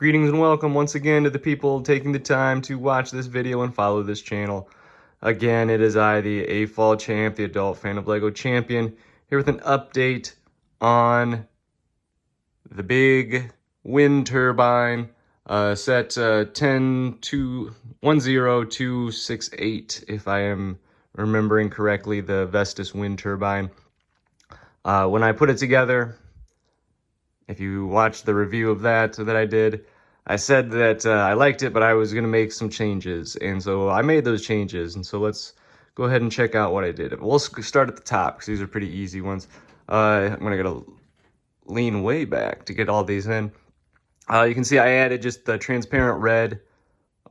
Greetings and welcome once again to the people taking the time to watch this video and follow this channel. Again, it is I, the AFOL champ, the adult fan of LEGO champion, here with an update on the big wind turbine set 10268, if I am remembering correctly, the Vestas Wind Turbine. When I put it together, if you watched the review of that I did, I said that I liked it, but I was going to make some changes. And so I made those changes. And so let's go ahead and check out what I did. We'll start at the top because these are pretty easy ones. I'm going to lean way back to get all these in. You can see I added just the transparent red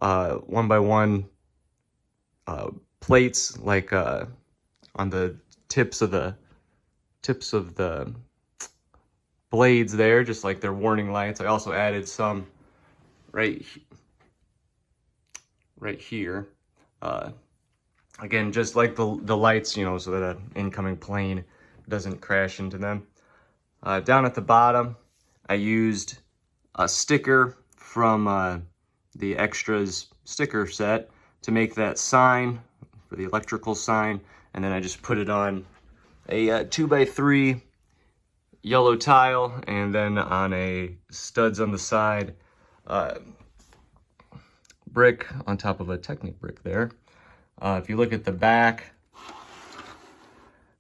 1x1 plates, like on the tips of the blades there, just like their warning lights. I also added some right here. Again, just like the lights, you know, so that an incoming plane doesn't crash into them. Down at the bottom, I used a sticker from the extras sticker set to make that sign for the electrical sign, and then I just put it on a 2x3 yellow tile, and then on a studs on the side, brick on top of a Technic brick there. If you look at the back,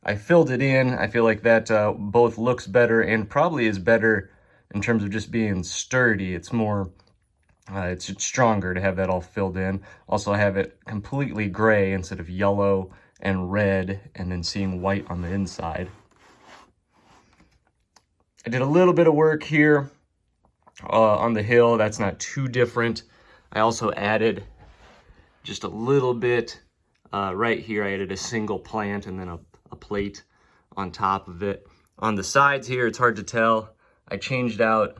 I filled it in. I feel like that both looks better and probably is better in terms of just being sturdy. It's more, it's stronger to have that all filled in. Also, I have it completely gray instead of yellow and red, and then seeing white on the inside. I did a little bit of work here on the hill. That's not too different. I also added just a little bit right here. I added a single plant and then a plate on top of it. On the sides here, it's hard to tell. I changed out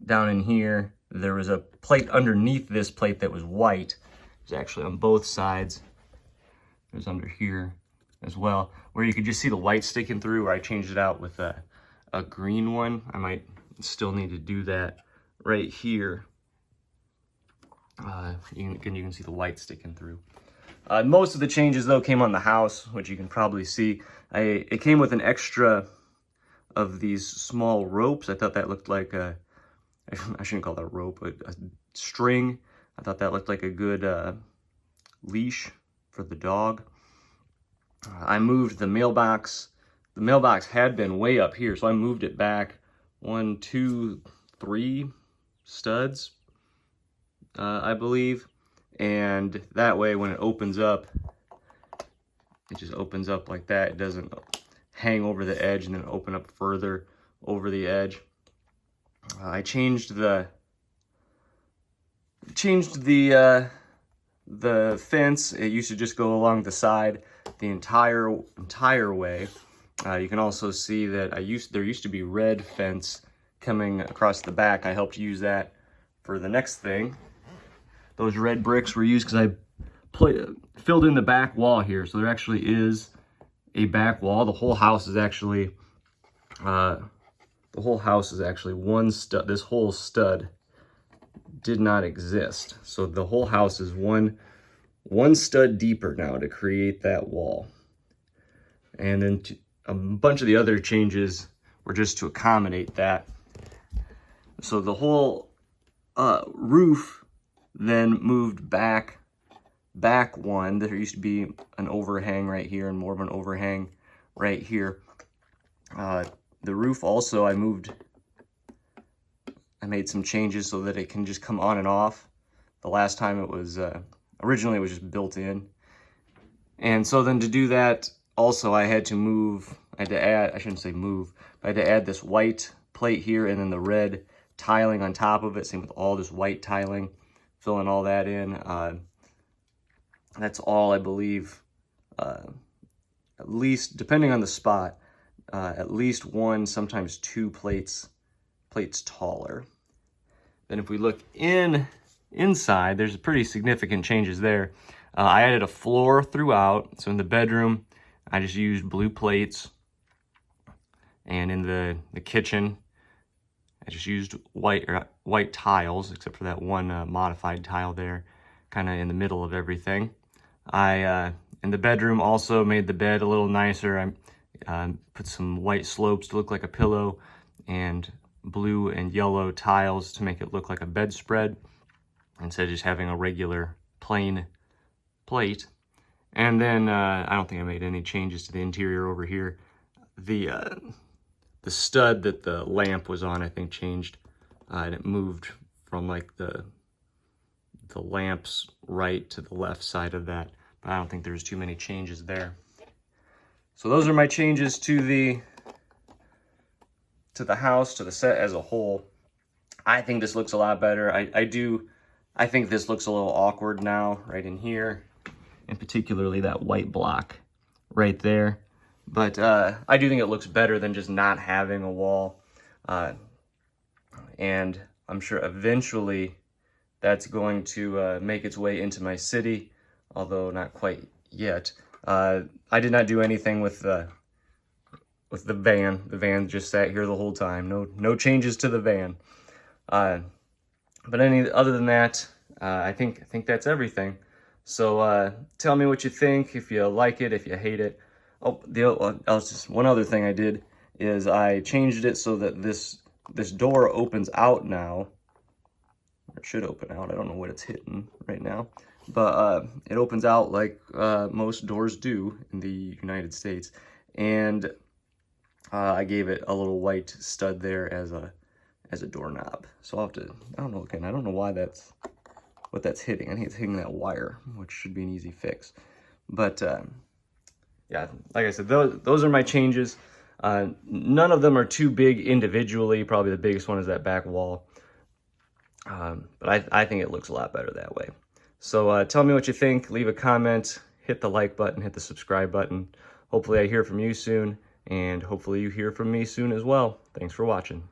down in here. There was a plate underneath this plate that was white. It was actually on both sides. It was under here as well, where you could just see the white sticking through, where I changed it out with a green one. I might still need to do that right here. You can see the white sticking through. Most of the changes though came on the house, which you can probably see. It came with an extra of these small ropes. I thought that looked like I shouldn't call that a rope, but a string. I thought that looked like a good leash for the dog. I moved the mailbox. The mailbox had been way up here, so I moved it back 1, 2, 3 studs, I believe. And that way, when it opens up, it just opens up like that. It doesn't hang over the edge and then open up further over the edge. I changed the fence. It used to just go along the side the entire way. You can also see that there used to be red fence coming across the back. I helped use that for the next thing. Those red bricks were used because I filled in the back wall here, so there actually is a back wall. The whole house is actually one stud. This whole stud did not exist, so the whole house is one stud deeper now to create that wall. And then a bunch of the other changes were just to accommodate that. So the whole roof then moved back one. There used to be an overhang right here and more of an overhang right here. The roof also, I made some changes so that it can just come on and off. The last time it was, originally it was just built in. And so then to do that, also I had to add, I shouldn't say move, but I had to add this white plate here and then the red tiling on top of it. Same with all this white tiling, filling all that in. That's all, I believe, at least, depending on the spot, at least one, sometimes two plates taller. Then if we look inside, there's pretty significant changes there. I added a floor throughout. So in the bedroom, I just used blue plates. And in the kitchen, I just used white tiles, except for that one modified tile there, kind of in the middle of everything. In the bedroom, also made the bed a little nicer. I put some white slopes to look like a pillow, and blue and yellow tiles to make it look like a bedspread, instead of just having a regular plain plate. And then I don't think I made any changes to the interior over here. The stud that the lamp was on, I think, changed, and it moved from like the lamp's right to the left side of that. But I don't think there's too many changes there. So those are my changes to the house, to the set as a whole. I think this looks a lot better. I think this looks a little awkward now, right in here, and particularly that white block right there. But I do think it looks better than just not having a wall. And I'm sure eventually that's going to make its way into my city, although not quite yet. I did not do anything with the van. The van just sat here the whole time. No changes to the van. But other than that, I think that's everything. So tell me what you think, if you like it, if you hate it. Oh, just one other thing I did is I changed it so that this door opens out now. It should open out. I don't know what it's hitting right now, but it opens out like most doors do in the United States. And I gave it a little white stud there as a doorknob. So I'll have to, I don't know, again, I don't know why what that's hitting. I think it's hitting that wire, which should be an easy fix. But yeah, like I said, those are my changes. None of them are too big individually. Probably the biggest one is that back wall. But I think it looks a lot better that way. So tell me what you think. Leave a comment, hit the like button, hit the subscribe button. Hopefully I hear from you soon, and hopefully you hear from me soon as well. Thanks for watching.